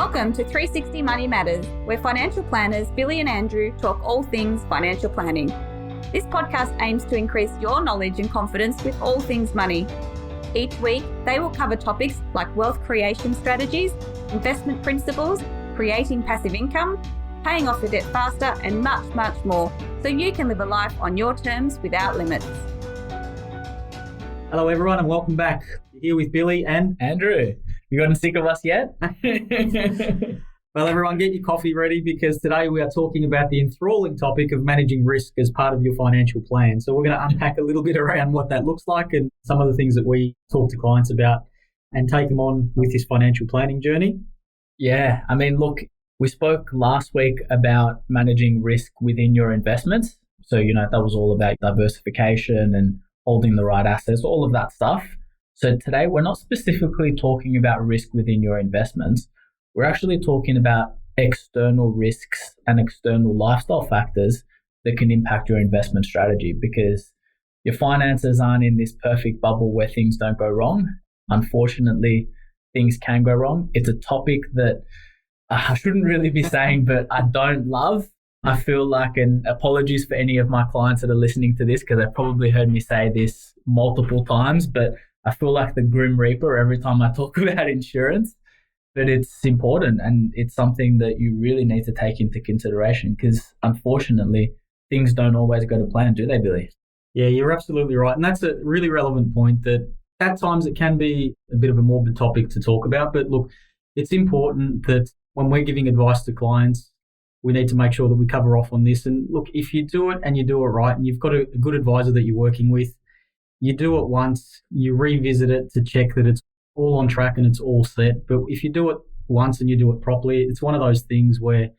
Welcome to 360 Money Matters, where financial planners Billy and Andrew talk all things financial planning. This podcast aims to increase your knowledge and confidence with all things money. Each week, they will cover topics like wealth creation strategies, investment principles, creating passive income, paying off your debt faster, and much, much more, so you can live a life on your terms without limits. Hello everyone and welcome back. You're here with Billy and Andrew. You gotten sick of us yet? Well, everyone, get your coffee ready because today we are talking about the enthralling topic of managing risk as part of your financial plan. So we're going to unpack a little bit around what that looks like and some of the things that we talk to clients about and take them on with this financial planning journey. Yeah, I mean, look, we spoke last week about managing risk within your investments. So, that was all about diversification and holding the right assets, all of that stuff. So today, we're not specifically talking about risk within your investments. We're actually talking about external risks and external lifestyle factors that can impact your investment strategy, because your finances aren't in this perfect bubble where things don't go wrong. Unfortunately, things can go wrong. It's a topic that I shouldn't really be saying, but I don't love. I feel like, and apologies for any of my clients that are listening to this, because they've probably heard me say this multiple times, but I feel like the Grim Reaper every time I talk about insurance. But it's important and it's something that you really need to take into consideration, because unfortunately, things don't always go to plan, do they, Billy? Yeah, you're absolutely right. And that's a really relevant point that at times it can be a bit of a morbid topic to talk about. But look, it's important that when we're giving advice to clients, we need to make sure that we cover off on this. And look, if you do it and you do it right and you've got a good advisor that you're working with, you do it once, you revisit it to check that it's all on track and it's all set. But if you do it once and you do it properly, it's one of those things where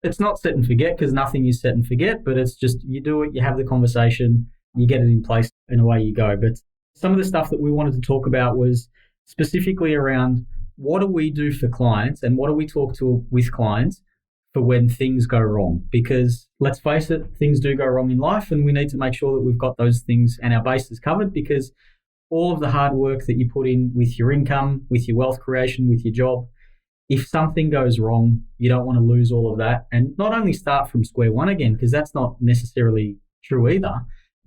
it's not set and forget, because nothing is set and forget, but it's just you do it, you have the conversation, you get it in place, and away you go. But some of the stuff that we wanted to talk about was specifically around what do we do for clients and what do we talk to with clients for when things go wrong. Because let's face it, things do go wrong in life and we need to make sure that we've got those things and our bases covered, because all of the hard work that you put in with your income, with your wealth creation, with your job, if something goes wrong, you don't want to lose all of that and not only start from square one again, because that's not necessarily true either.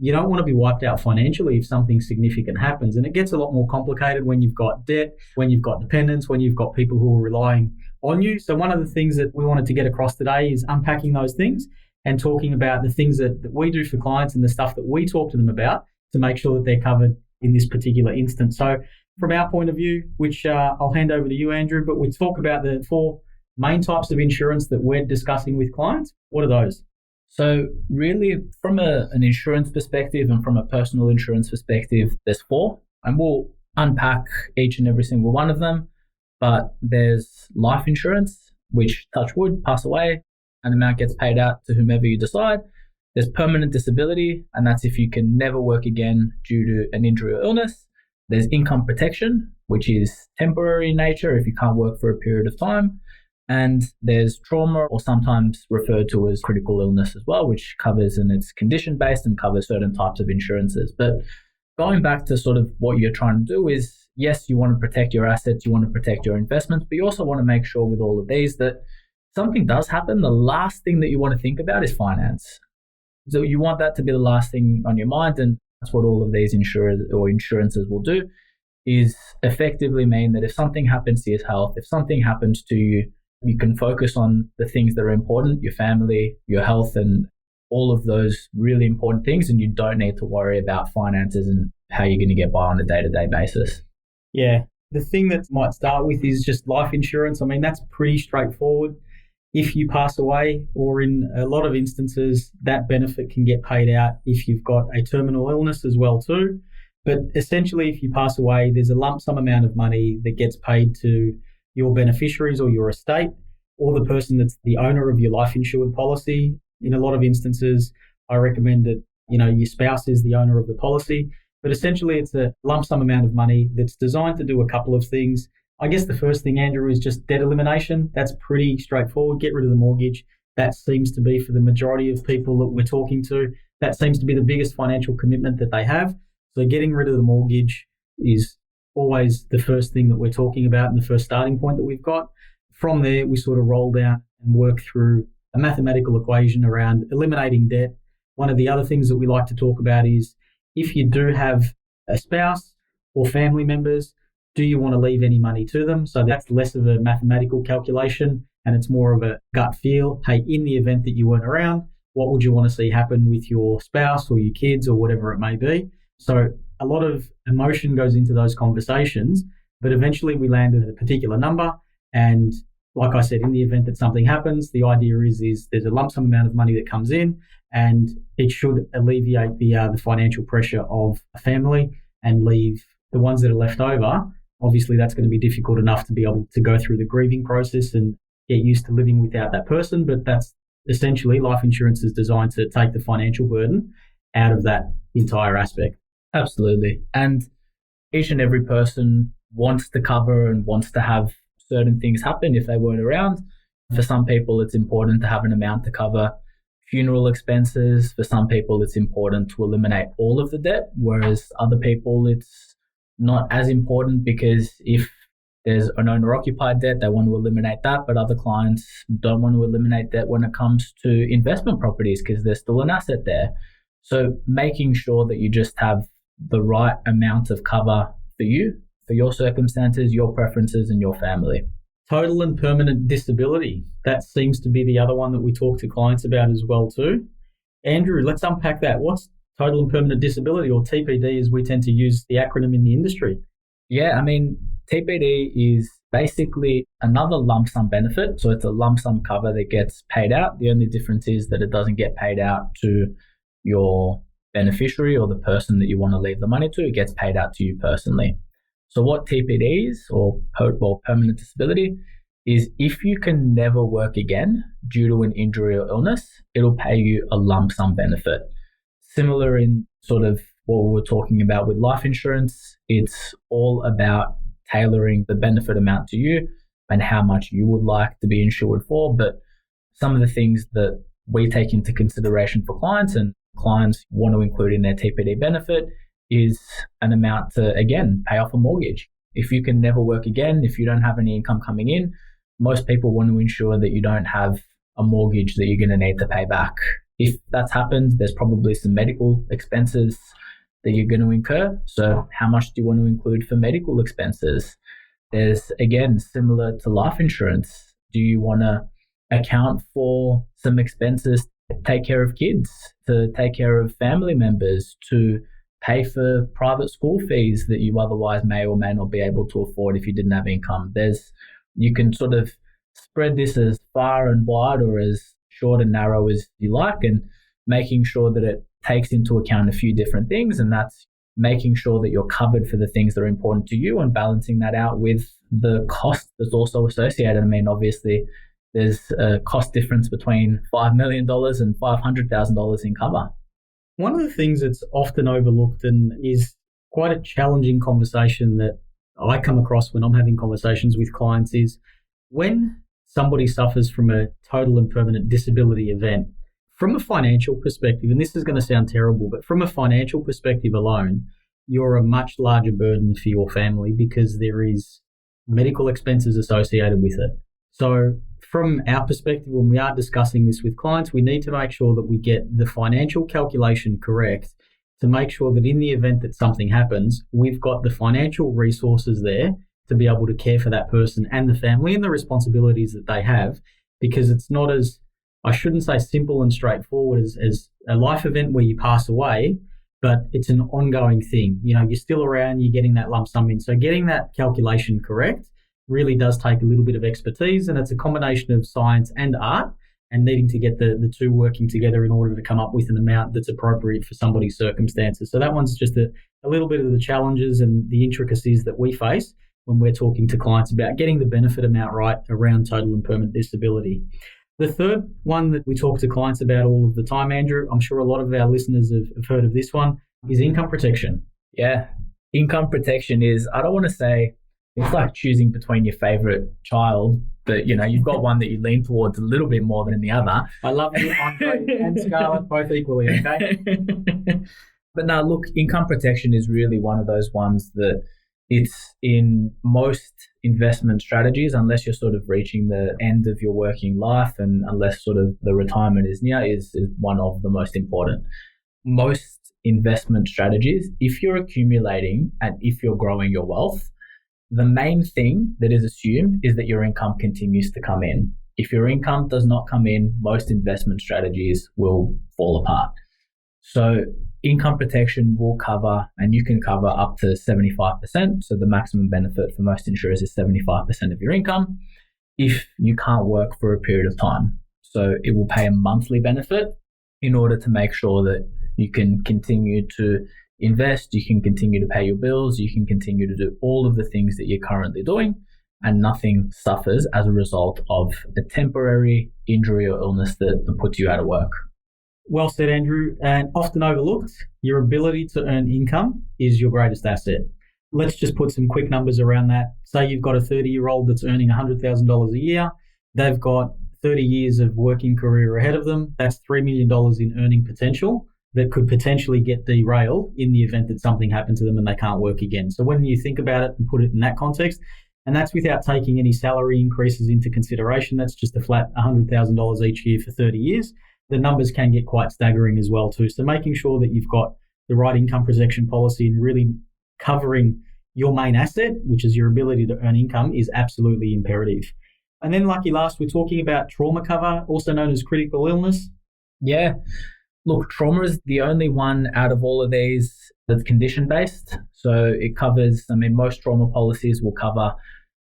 You don't want to be wiped out financially if something significant happens. And it gets a lot more complicated when you've got debt, when you've got dependents, when you've got people who are relying on you. So one of the things that we wanted to get across today is unpacking those things and talking about the things that we do for clients and the stuff that we talk to them about to make sure that they're covered in this particular instance. So from our point of view, which I'll hand over to you, Andrew, but we talk about the 4 main types of insurance that we're discussing with clients. What are those? So really, from an insurance perspective and from a personal insurance perspective, there's 4, and we'll unpack each and every single one of them. But there's life insurance, which, touch wood, pass away, and the amount gets paid out to whomever you decide. There's permanent disability, and that's if you can never work again due to an injury or illness. There's income protection, which is temporary in nature if you can't work for a period of time. And there's trauma, or sometimes referred to as critical illness as well, which covers, and it's condition-based and covers certain types of insurances. But going back to sort of what you're trying to do is, yes, you want to protect your assets, you want to protect your investments, but you also want to make sure with all of these that something does happen, the last thing that you want to think about is finance. So you want that to be the last thing on your mind, and that's what all of these insurers or insurances will do, is effectively mean that if something happens to your health, if something happens to you, you can focus on the things that are important, your family, your health, and all of those really important things, and you don't need to worry about finances and how you're going to get by on a day-to-day basis. Yeah, the thing that might start with is just life insurance. I mean, that's pretty straightforward. If you pass away, or in a lot of instances, that benefit can get paid out if you've got a terminal illness as well too. But essentially, if you pass away, there's a lump sum amount of money that gets paid to your beneficiaries or your estate, or the person that's the owner of your life insured policy. In a lot of instances, I recommend that, your spouse is the owner of the policy. But essentially, it's a lump sum amount of money that's designed to do a couple of things. I guess the first thing, Andrew, is just debt elimination. That's pretty straightforward. Get rid of the mortgage. That seems to be, for the majority of people that we're talking to, that seems to be the biggest financial commitment that they have. So getting rid of the mortgage is always the first thing that we're talking about and the first starting point that we've got. from there, we sort of roll down and work through a mathematical equation around eliminating debt. One of the other things that we like to talk about is if you do have a spouse or family members, do you want to leave any money to them? So that's less of a mathematical calculation and it's more of a gut feel. Hey, in the event that you weren't around, what would you want to see happen with your spouse or your kids or whatever it may be? So a lot of emotion goes into those conversations, but eventually we land at a particular number. And like I said, in the event that something happens, the idea is there's a lump sum amount of money that comes in and it should alleviate the financial pressure of a family and leave the ones that are left over. Obviously, that's going to be difficult enough to be able to go through the grieving process and get used to living without that person. But that's essentially life insurance is designed to take the financial burden out of that entire aspect. Absolutely. And each and every person wants to cover and wants to have certain things happen if they weren't around. For some people, it's important to have an amount to cover funeral expenses. For some people, it's important to eliminate all of the debt, whereas other people, it's not as important because if there's an owner-occupied debt, they want to eliminate that, but other clients don't want to eliminate debt when it comes to investment properties because there's still an asset there. So making sure that you just have the right amount of cover for you, for your circumstances, your preferences, and your family. Total and permanent disability. That seems to be the other one that we talk to clients about as well too. Andrew, let's unpack that. What's total and permanent disability, or TPD as we tend to use the acronym in the industry? Yeah, I mean, TPD is basically another lump sum benefit. So it's a lump sum cover that gets paid out. The only difference is that it doesn't get paid out to your beneficiary or the person that you want to leave the money to. It gets paid out to you personally. So what TPD is, or permanent disability, is if you can never work again due to an injury or illness, it'll pay you a lump sum benefit. Similar in sort of what we were talking about with life insurance, it's all about tailoring the benefit amount to you and how much you would like to be insured for. But some of the things that we take into consideration for clients and clients want to include in their TPD benefit is an amount to, again, pay off a mortgage. If you can never work again, if you don't have any income coming in, most people want to ensure that you don't have a mortgage that you're going to need to pay back. If that's happened, there's probably some medical expenses that you're going to incur. So how much do you want to include for medical expenses? There's, again, similar to life insurance. Do you want to account for some expenses to take care of kids, to take care of family members, to pay for private school fees that you otherwise may or may not be able to afford if you didn't have income? You can sort of spread this as far and wide or as short and narrow as you like, and making sure that it takes into account a few different things, and that's making sure that you're covered for the things that are important to you and balancing that out with the cost that's also associated. I mean, obviously, there's a cost difference between $5 million and $500,000 in cover. One of the things that's often overlooked and is quite a challenging conversation that I come across when I'm having conversations with clients is when somebody suffers from a total and permanent disability event, from a financial perspective, and this is going to sound terrible, but from a financial perspective alone, you're a much larger burden for your family because there is medical expenses associated with it. So from our perspective, when we are discussing this with clients, we need to make sure that we get the financial calculation correct to make sure that in the event that something happens, we've got the financial resources there to be able to care for that person and the family and the responsibilities that they have, because it's not as, I shouldn't say simple and straightforward as a life event where you pass away, but it's an ongoing thing. You know, you're still around, you're getting that lump sum in. So getting that calculation correct really does take a little bit of expertise, and it's a combination of science and art and needing to get the two working together in order to come up with an amount that's appropriate for somebody's circumstances. So that one's just a little bit of the challenges and the intricacies that we face when we're talking to clients about getting the benefit amount right around total and permanent disability. The third one that we talk to clients about all of the time, Andrew, I'm sure a lot of our listeners have heard of this one, is income protection. Yeah, income protection is, I don't want to say, it's like choosing between your favorite child, but you know, you've got one that you lean towards a little bit more than the other. I love you, Andre and Scarlett, both equally, okay? But no, look, income protection is really one of those ones that It's in most investment strategies, unless you're sort of reaching the end of your working life and unless sort of the retirement is near, is one of the most important. Most investment strategies, if you're accumulating and if you're growing your wealth, the main thing that is assumed is that your income continues to come in. If your income does not come in, most investment strategies will fall apart. So income protection will cover, and you can cover up to 75%. So the maximum benefit for most insurers is 75% of your income if you can't work for a period of time. So it will pay a monthly benefit in order to make sure that you can continue to invest, you can continue to pay your bills, you can continue to do all of the things that you're currently doing, and nothing suffers as a result of a temporary injury or illness that puts you out of work. Well said, Andrew. And often overlooked, your ability to earn income is your greatest asset. Let's just put some quick numbers around that. Say you've got a 30-year-old that's earning $100,000 a year. They've got 30 years of working career ahead of them. That's $3 million in earning potential that could potentially get derailed in the event that something happened to them and they can't work again. So when you think about it and put it in that context, and that's without taking any salary increases into consideration, that's just a flat $100,000 each year for 30 years. The numbers can get quite staggering as well too. So making sure that you've got the right income protection policy and really covering your main asset, which is your ability to earn income, is absolutely imperative. And then lucky last, we're talking about trauma cover, also known as critical illness. Yeah. Look, trauma is the only one out of all of these that's condition-based. So it covers, most trauma policies will cover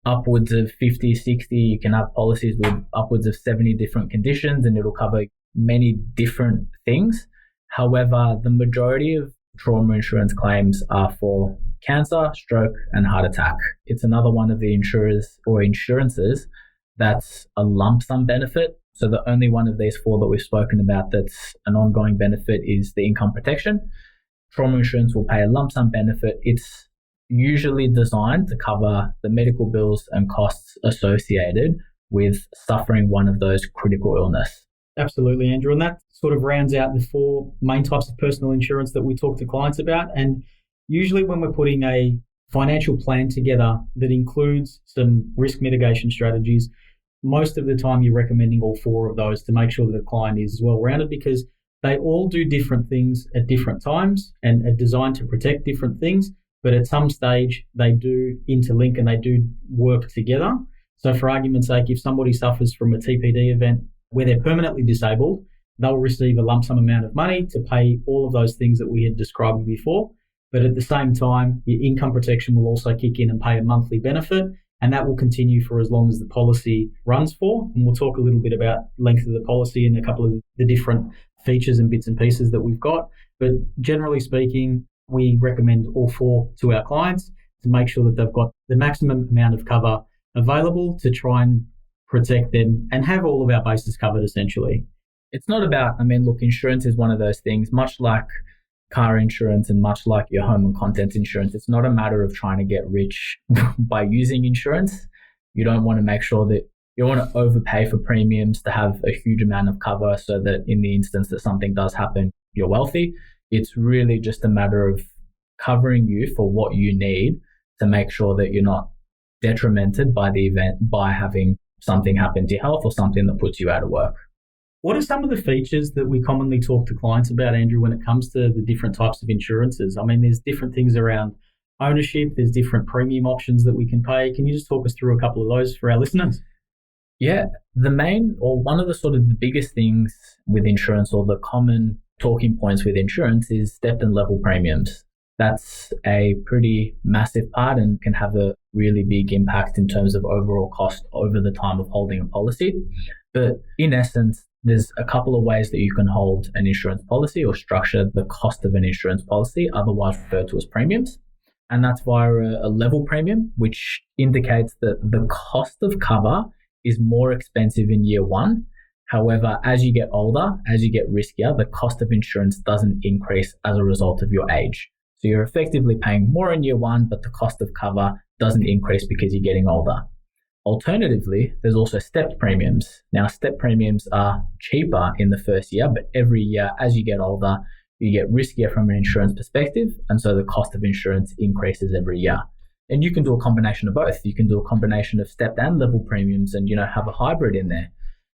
upwards of 50, 60. You can have policies with upwards of 70 different conditions and it'll cover many different things. However, the majority of trauma insurance claims are for cancer, stroke, and heart attack. It's another one of the insurers or insurances that's a lump sum benefit. So the only one of these four that we've spoken about that's an ongoing benefit is the income protection. Trauma insurance will pay a lump sum benefit. It's usually designed to cover the medical bills and costs associated with suffering one of those critical illness. Absolutely, Andrew. And that sort of rounds out the four main types of personal insurance that we talk to clients about. And usually when we're putting a financial plan together that includes some risk mitigation strategies, most of the time you're recommending all four of those to make sure that the client is well-rounded, because they all do different things at different times and are designed to protect different things. But at some stage, they do interlink and they do work together. So for argument's sake, if somebody suffers from a TPD event where they're permanently disabled, they'll receive a lump sum amount of money to pay all of those things that we had described before. But at the same time, your income protection will also kick in and pay a monthly benefit, and that will continue for as long as the policy runs for. And we'll talk a little bit about length of the policy and a couple of the different features and bits and pieces that we've got. But generally speaking, we recommend all four to our clients to make sure that they've got the maximum amount of cover available to try and protect them and have all of our bases covered essentially. It's not about, look, insurance is one of those things, much like car insurance and much like your home and contents insurance. It's not a matter of trying to get rich by using insurance. You don't want to make sure that you don't want to overpay for premiums to have a huge amount of cover so that in the instance that something does happen, you're wealthy. It's really just a matter of covering you for what you need to make sure that you're not detrimented by the event by having something happen to your health or something that puts you out of work. What are some of the features that we commonly talk to clients about, Andrew, when it comes to the different types of insurances? There's different things around ownership. There's different premium options that we can pay. Can you just talk us through a couple of those for our listeners? Yeah, one of the sort of the biggest things with insurance, or the common talking points with insurance, is stepped and level premiums. That's a pretty massive part and can have a really big impact in terms of overall cost over the time of holding a policy. But in essence, there's a couple of ways that you can hold an insurance policy or structure the cost of an insurance policy, otherwise referred to as premiums. And that's via a level premium, which indicates that the cost of cover is more expensive in year one. However, as you get older, as you get riskier, the cost of insurance doesn't increase as a result of your age. So you're effectively paying more in year one, but the cost of cover doesn't increase because you're getting older. Alternatively, there's also stepped premiums. Now, stepped premiums are cheaper in the first year, but every year as you get older, you get riskier from an insurance perspective, and so the cost of insurance increases every year. And you can do a combination of both. You can do a combination of stepped and level premiums and, have a hybrid in there.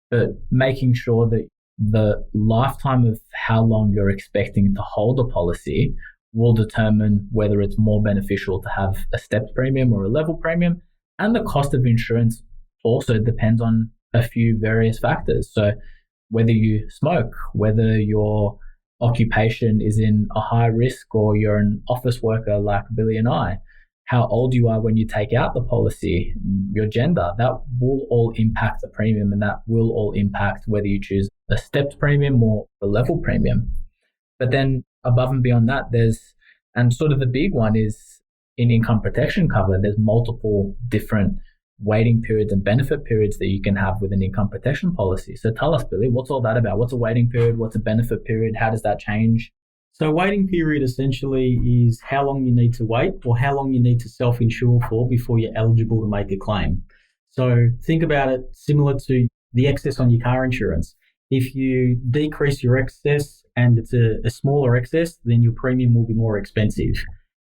But making sure that the lifetime of how long you're expecting to hold a policy will determine whether it's more beneficial to have a stepped premium or a level premium. And the cost of insurance also depends on a few various factors. So whether you smoke, whether your occupation is in a high risk or you're an office worker like Billy and I, how old you are when you take out the policy, your gender, that will all impact the premium, and that will all impact whether you choose a stepped premium or a level premium. But then above and beyond that, and sort of the big one is in income protection cover, there's multiple different waiting periods and benefit periods that you can have with an income protection policy. So tell us, Billy, what's all that about? What's a waiting period? What's a benefit period? How does that change? So waiting period essentially is how long you need to wait or how long you need to self-insure for before you're eligible to make a claim. So think about it similar to the excess on your car insurance. If you decrease your excess and it's a smaller excess, then your premium will be more expensive.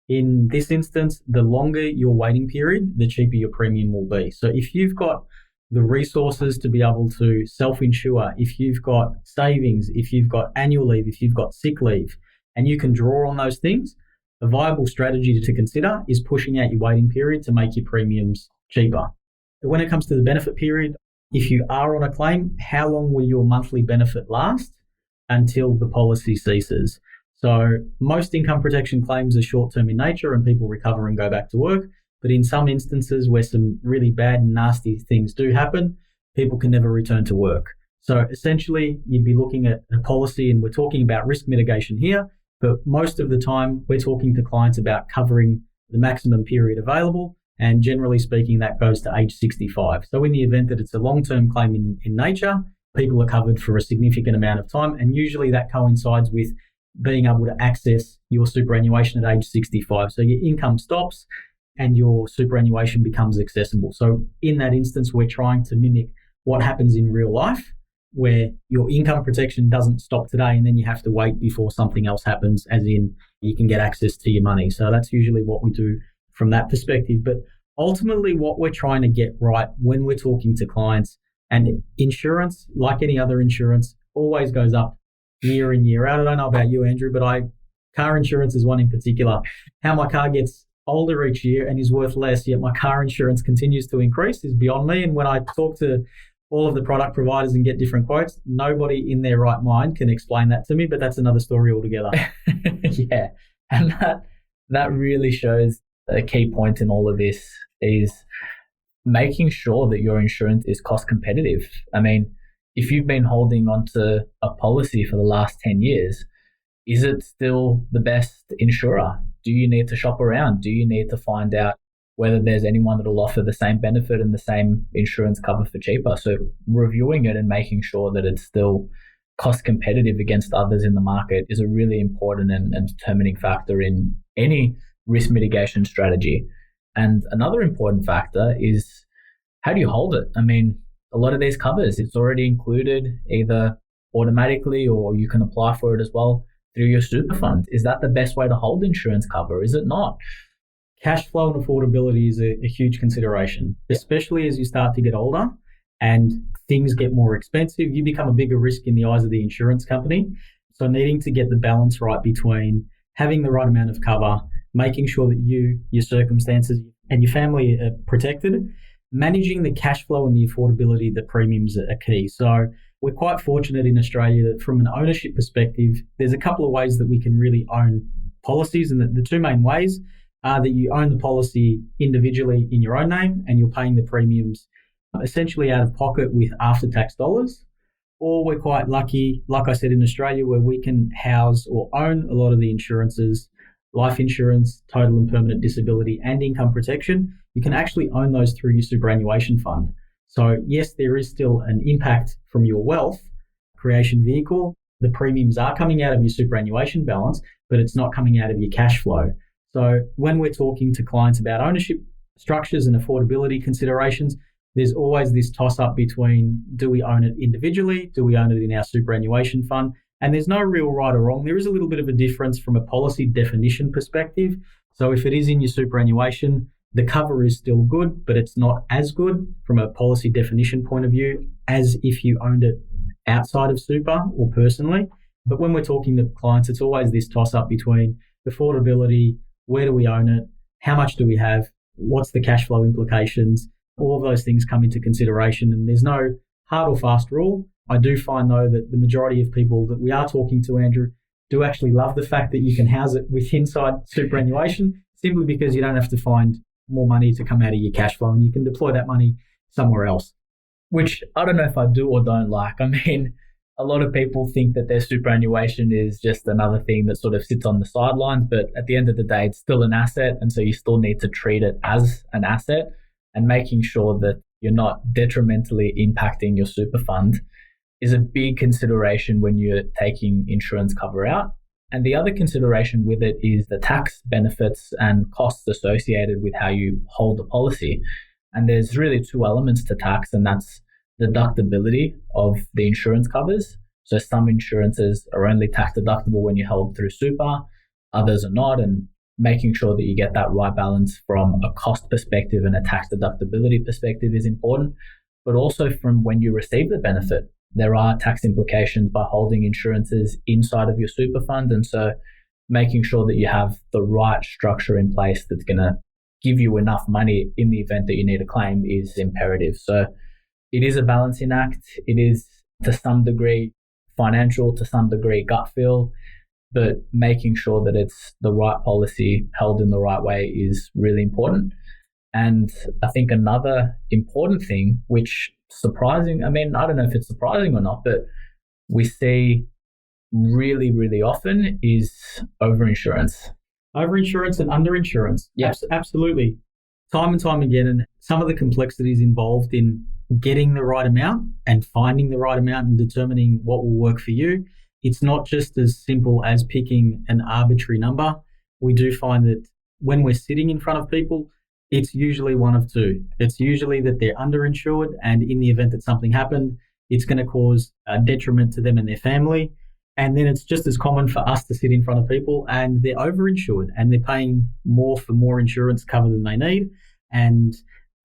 In this instance, the longer your waiting period, the cheaper your premium will be. So if you've got the resources to be able to self-insure, if you've got savings, if you've got annual leave, if you've got sick leave, and you can draw on those things, a viable strategy to consider is pushing out your waiting period to make your premiums cheaper. When it comes to the benefit period, if you are on a claim, how long will your monthly benefit last until the policy ceases? So most income protection claims are short-term in nature and people recover and go back to work. But in some instances where some really bad and nasty things do happen, people can never return to work. So essentially, you'd be looking at a policy, and we're talking about risk mitigation here, but most of the time we're talking to clients about covering the maximum period available. And generally speaking, that goes to age 65. So in the event that it's a long-term claim in nature, people are covered for a significant amount of time. And usually that coincides with being able to access your superannuation at age 65. So your income stops and your superannuation becomes accessible. So in that instance, we're trying to mimic what happens in real life, where your income protection doesn't stop today and then you have to wait before something else happens, as in you can get access to your money. So that's usually what we do from that perspective. But ultimately what we're trying to get right when we're talking to clients, and insurance, like any other insurance, always goes up year in, year out. I don't know about you, Andrew, but car insurance is one in particular. How my car gets older each year and is worth less, yet my car insurance continues to increase, is beyond me. And when I talk to all of the product providers and get different quotes, nobody in their right mind can explain that to me, but that's another story altogether. Yeah. And that really shows a key point in all of this is making sure that your insurance is cost competitive. I mean, if you've been holding onto a policy for the last 10 years, is it still the best insurer? Do you need to shop around? Do you need to find out whether there's anyone that will offer the same benefit and the same insurance cover for cheaper? So reviewing it and making sure that it's still cost competitive against others in the market is a really important and determining factor in any risk mitigation strategy. And another important factor is, how do you hold it? I mean, a lot of these covers, it's already included either automatically or you can apply for it as well through your super fund. Is that the best way to hold insurance cover? Is it not? Cash flow and affordability is a huge consideration, especially as you start to get older and things get more expensive. You become a bigger risk in the eyes of the insurance company. So needing to get the balance right between having the right amount of cover, making sure that you, your circumstances and your family are protected, managing the cash flow and the affordability, the premiums are key. So we're quite fortunate in Australia that from an ownership perspective, there's a couple of ways that we can really own policies. And the two main ways are that you own the policy individually in your own name and you're paying the premiums essentially out of pocket with after-tax dollars. Or we're quite lucky, like I said, in Australia, where we can house or own a lot of the insurances, life insurance, total and permanent disability, and income protection. You can actually own those through your superannuation fund. So yes, there is still an impact from your wealth creation vehicle. The premiums are coming out of your superannuation balance, but it's not coming out of your cash flow. So when we're talking to clients about ownership structures and affordability considerations, there's always this toss-up between, do we own it individually? Do we own it in our superannuation fund? And there's no real right or wrong. There is a little bit of a difference from a policy definition perspective. So if it is in your superannuation, the cover is still good, but it's not as good from a policy definition point of view as if you owned it outside of super or personally. But when we're talking to clients, it's always this toss-up between affordability, where do we own it, how much do we have, what's the cash flow implications. All of those things come into consideration, and there's no hard or fast rule. I do find, though, that the majority of people that we are talking to, Andrew, do actually love the fact that you can house it with inside superannuation, simply because you don't have to find more money to come out of your cash flow, and you can deploy that money somewhere else. Which I don't know if I do or don't like. I mean, a lot of people think that their superannuation is just another thing that sort of sits on the sidelines, but at the end of the day, it's still an asset, and so you still need to treat it as an asset, and making sure that you're not detrimentally impacting your super fund is a big consideration when you're taking insurance cover out. And the other consideration with it is the tax benefits and costs associated with how you hold the policy. And there's really two elements to tax, and that's deductibility of the insurance covers. So some insurances are only tax deductible when you hold through super, others are not, and making sure that you get that right balance from a cost perspective and a tax deductibility perspective is important. But also from when you receive the benefit, there are tax implications by holding insurances inside of your super fund. And so making sure that you have the right structure in place that's going to give you enough money in the event that you need a claim is imperative. So it is a balancing act. It is to some degree financial, to some degree gut feel, but making sure that it's the right policy held in the right way is really important. And I think another important thing, which surprising, I mean, I don't know if it's surprising or not, but we see really, really often is overinsurance. Overinsurance and underinsurance. Yes. Absolutely. Time and time again, and some of the complexities involved in getting the right amount and finding the right amount and determining what will work for you. It's not just as simple as picking an arbitrary number. We do find that when we're sitting in front of people, it's usually one of two. It's usually that they're underinsured, and in the event that something happened, it's going to cause a detriment to them and their family. And then it's just as common for us to sit in front of people and they're overinsured and they're paying more for more insurance cover than they need. And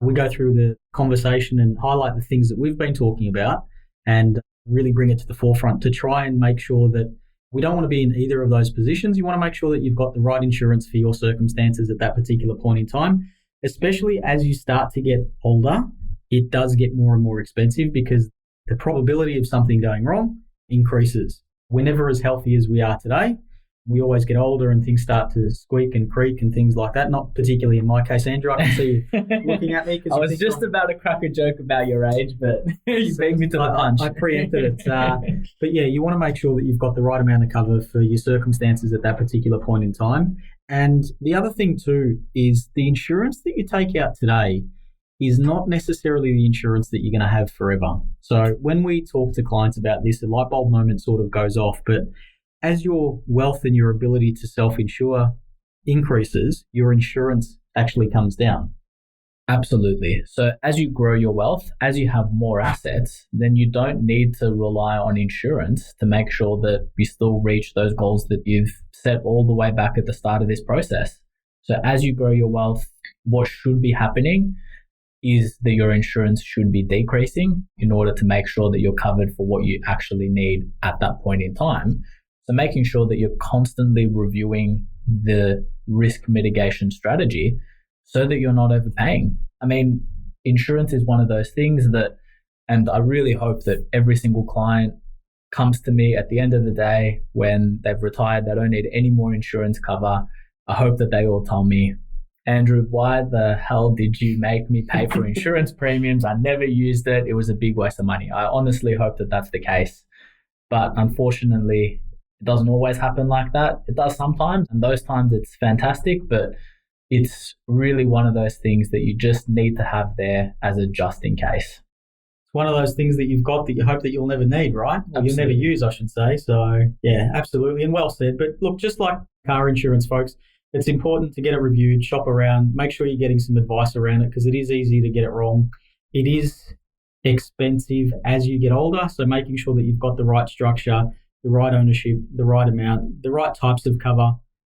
we go through the conversation and highlight the things that we've been talking about and really bring it to the forefront to try and make sure that we don't want to be in either of those positions. You want to make sure that you've got the right insurance for your circumstances at that particular point in time. Especially as you start to get older, it does get more and more expensive because the probability of something going wrong increases. We're never as healthy as we are today. We always get older and things start to squeak and creak and things like that. Not particularly in my case, Andrew. I can see you looking at me. I was just about to crack a joke about your age, but you beat me to the punch. I preempted it. But yeah, you want to make sure that you've got the right amount of cover for your circumstances at that particular point in time. And the other thing too is the insurance that you take out today is not necessarily the insurance that you're going to have forever. So when we talk to clients about this, the light bulb moment sort of goes off. But as your wealth and your ability to self-insure increases, your insurance actually comes down. Absolutely. So as you grow your wealth, as you have more assets, then you don't need to rely on insurance to make sure that you still reach those goals that you've set all the way back at the start of this process. So as you grow your wealth, what should be happening is that your insurance should be decreasing in order to make sure that you're covered for what you actually need at that point in time. So making sure that you're constantly reviewing the risk mitigation strategy so that you're not overpaying. I mean, insurance is one of those things that, and I really hope that every single client comes to me at the end of the day when they've retired, they don't need any more insurance cover. I hope that they all tell me, Andrew, why the hell did you make me pay for insurance premiums? I never used it. It was a big waste of money. I honestly hope that that's the case. But unfortunately, it doesn't always happen like that. It does sometimes, and those times it's fantastic, but it's really one of those things that you just need to have there as a just in case. It's one of those things that you've got that you hope that you'll never need, right? Or you'll never use, I should say. So yeah, absolutely. And well said. But look, just like car insurance, folks, it's important to get it reviewed, shop around, make sure you're getting some advice around it because it is easy to get it wrong. It is expensive as you get older. So making sure that you've got the right structure, the right ownership, the right amount, the right types of cover,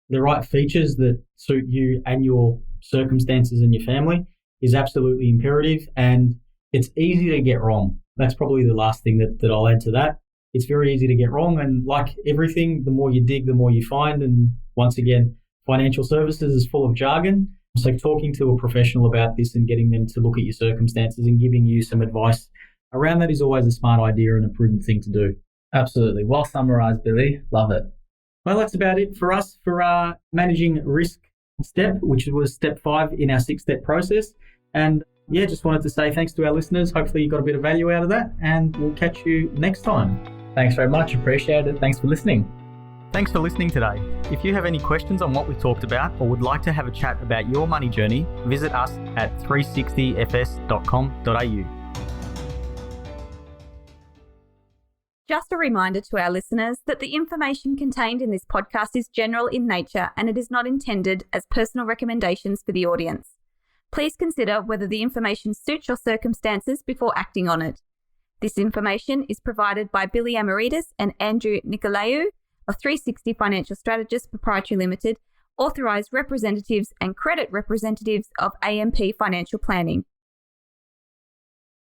the right features that suit you and your circumstances in your family is absolutely imperative, and it's easy to get wrong. That's probably the last thing that I'll add to that. It's very easy to get wrong, and like everything, the more you dig, the more you find. And once again, financial services is full of jargon. So talking to a professional about this and getting them to look at your circumstances and giving you some advice around that is always a smart idea and a prudent thing to do. Absolutely. Well summarized, Billy. Love it. Well, that's about it for us for managing risk step, which was step 5 in our 6-step process. And yeah, just wanted to say thanks to our listeners. Hopefully you got a bit of value out of that, and we'll catch you next time. Thanks very much. Appreciate it. Thanks for listening. Thanks for listening today. If you have any questions on what we talked about or would like to have a chat about your money journey, visit us at 360fs.com.au. Just a reminder to our listeners that the information contained in this podcast is general in nature and it is not intended as personal recommendations for the audience. Please consider whether the information suits your circumstances before acting on it. This information is provided by Billy Amiridis and Andrew Nicolaou of 360 Financial Strategists Pty Ltd, authorised representatives and credit representatives of AMP Financial Planning.